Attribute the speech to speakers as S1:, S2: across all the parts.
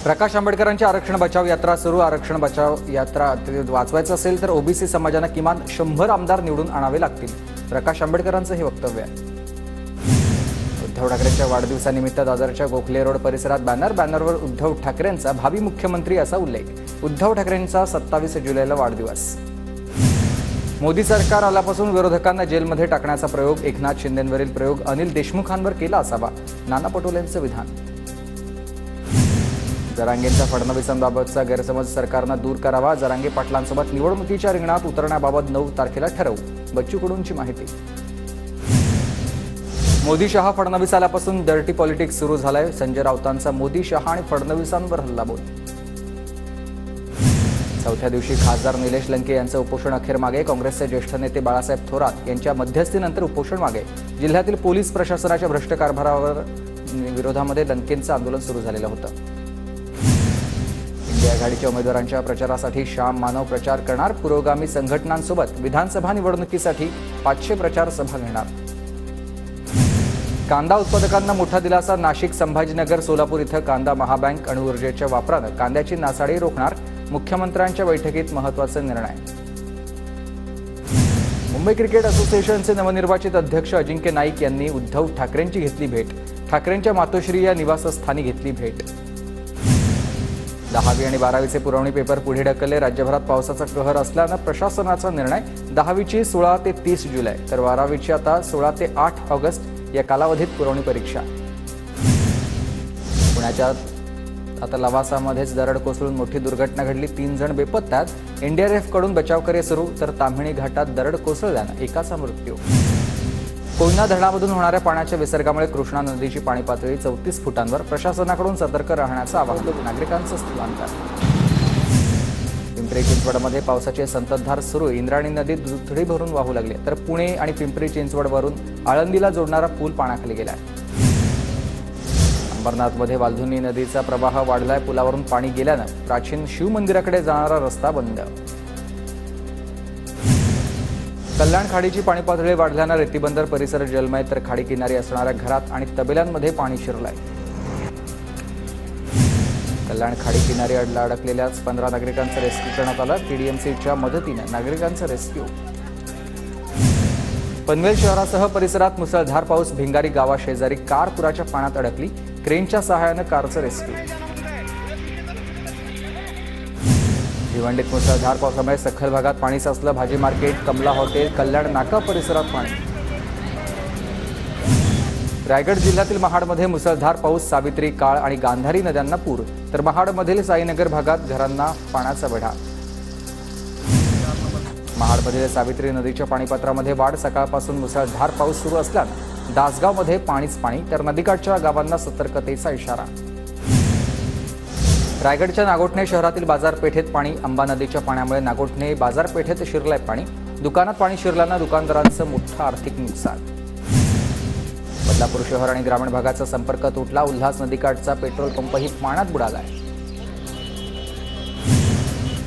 S1: प्रकाश आंबेडकरांची आरक्षण बचाव यात्रा सुरू। आरक्षण बचाव यात्रा वाचवायचं असेल तर ओबीसी समाजाने किमान 100 आमदार निवडून आणावे लागतील। प्रकाश आंबेडकरांचं हे वक्तव्य आहे। उद्धव ठाकरेंच्या वाढदिवसानिमित्त दादरच्या गोखले रोड परिसरात बॅनरवर उद्धव ठाकरेंचा भावी मुख्यमंत्री असा उल्लेख। उद्धव ठाकरेंचा 27 जुलैला वाढदिवस। मोदी सरकार आल्यापासून विरोधकांना जेलमध्ये टाकण्याचा प्रयोग, एकनाथ शिंदेंवरील प्रयोग अनिल देशमुखांवर केला असावा, नाना पटोलेंचं विधान। जरांगेंचा फडणवीसांबाबतचा गैरसमज सरकारनं दूर करावा। जरांगे पाटलांसोबत निवडणुकीच्या रिंगणात उतरण्याबाबत 9 तारखेला ठरवू, बच्चू कडूंची माहिती। मोदी शहा फडणवीस आल्यापासून डर्टी पॉलिटिक्स सुरू झालाय। संजय राऊतांचा मोदी शहा आणि फडणवीसांवर हल्लाबोल। चौथ्या दिवशी खासदार निलेश लंके यांचं उपोषण अखेर मागे। काँग्रेसचे ज्येष्ठ नेते बाळासाहेब थोरात यांच्या मध्यस्थीनंतर उपोषण मागे। जिल्ह्यातील पोलीस प्रशासनाच्या भ्रष्ट कारभारावर विरोधामध्ये लंकेंचं आंदोलन सुरू झालेलं होतं। इंडिया आघाडीच्या उमेदवारांच्या प्रचारासाठी श्याम मानव प्रचार करणार। पुरोगामी संघटनांसोबत विधानसभा निवडणुकीसाठी 500 प्रचार सभा घेणार। कांदा उत्पादकांना मोठा दिलासा। नाशिक, संभाजीनगर, सोलापूर इथं कांदा महाबँक अणुऊर्जेच्या वापरानं कांद्याची नासाडी रोखणार। मुख्यमंत्र्यांच्या बैठकीत महत्त्वाचा निर्णय। मुंबई क्रिकेट असोसिएशनचे नवनिर्वाचित अध्यक्ष अजिंक्य नाईक यांनी उद्धव ठाकरेंची घेतली भेट। ठाकरेंच्या मातोश्री या निवासस्थानी घेतली भेट। 10वी आणि 12वीचे पुरवणी पेपर पुढे ढकलले। राज्यभरात पावसाचा कहर असल्यानं प्रशासनाचा निर्णय। 10वीची 16 ते 30 जुलै तर 12वीची आता 16 ते 8 ऑगस्ट या कालावधीत पुरवणी परीक्षा। पुण्याच्या आता लवासामध्येच दरड कोसळून मोठी दुर्घटना घडली। 3 जण बेपत्त्यात। एनडीआरएफ कडून बचावकार्य सुरू तर ताम्हिणी घाटात दरड कोसळल्यानं एकाचा मृत्यू। कोयना धरणामधून होणाऱ्या पाण्याच्या विसर्गामुळे कृष्णा नदीची पाणी पातळी 34 फुटांवर। प्रशासनाकडून सतर्क राहण्याचं आवाहन। नागरिकांचं स्थलांतर। पिंपरी चिंचवडमध्ये पावसाची संततधार सुरू। इंद्रायणी नदीत दुथडी भरून वाहू लागली तर पुणे आणि पिंपरी चिंचवडवरून आळंदीला जोडणारा पूल पाण्याखाली गेलाय। अंबरनाथमध्ये वाल्धुनी नदीचा प्रवाह वाढलाय। पुलावरून पाणी गेल्यानं प्राचीन शिव मंदिराकडे जाणारा रस्ता बंद। कल्याण खाडीची पाणी पातळी वाढल्यानं रेतीबंदर परिसर जलमय तर खाडी किनारी असणाऱ्या घरात आणि तबेल्यांमध्ये पाणी शिरलंय। कल्याण खाडी किनारी अडकलेल्या 15 नागरिकांचं रेस्क्यू करण्यात आलं। टीडीएमसीच्या मदतीनं नागरिकांचं रेस्क्यू। पनवेल शहरासह परिसरात मुसळधार पाऊस। भिंगारी गावाशेजारी कार पुराच्या पाण्यात अडकली। क्रेनच्या सहाय्यानं कारचं रेस्क्यू। भिवंडीत मुसळधार पावसामुळे सखल भागात पाणी साचलं। भाजी मार्केट, कमला हॉटेल, कल्याण नाका परिसरात पाणी। रायगड जिल्ह्यातील महाडमध्ये मुसळधार पाऊस। सावित्री, काळ आणि गांधारी नद्यांना पूर तर महाडमधील साईनगर भागात घरांना पाण्याचा वेढा। महाडमधील सावित्री नदीच्या पाणीपात्रामध्ये वाढ। सकाळपासून मुसळधार पाऊस सुरू असल्यानं दासगावमध्ये पाणीच पाणी तर नदीकाठच्या गावांना सतर्कतेचा इशारा। रायगडच्या नागोठणे शहरातील बाजारपेठेत पाणी। अंबा नदीच्या पाण्यामुळे नागोठणे बाजारपेठेत शिरलंय पाणी। दुकानात पाणी शिरल्यानं दुकानदारांचं मोठं आर्थिक नुकसान। बदलापूर शहर आणि ग्रामीण भागाचा संपर्क तुटला। उल्हास नदीकाठचा पेट्रोल पंपही पाण्यात बुडालाय।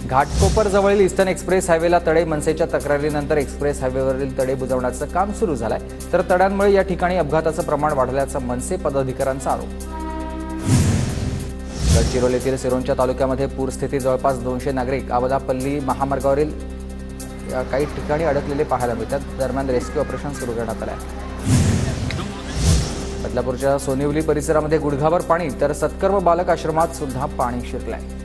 S1: घाटकोपर जवळील ईस्टर्न एक्सप्रेस हायवेला तडे। मनसेच्या तक्रारीनंतर एक्सप्रेस हायवेवरील तडे बुजवण्याचं काम सुरू झालंय तर तड्यांमुळे या ठिकाणी अपघाताचं प्रमाण वाढल्याचा मनसे पदाधिकाऱ्यांचा आरोप। गडचिरोलीतील सिरोंचा तालुक्यामध्ये पूरस्थिती। जवळपास 200 नागरिक आवदापल्ली महामार्गावरील काही ठिकाणी अडकलेले पाहायला मिळतात। दरम्यान रेस्क्यू ऑपरेशन सुरू करण्यात आलं आहे। बदलापूरच्या सोनिवली परिसरामध्ये गुडघाभर पाणी तर सत्कर्म बालक आश्रमात सुद्धा पाणी शिरलंय।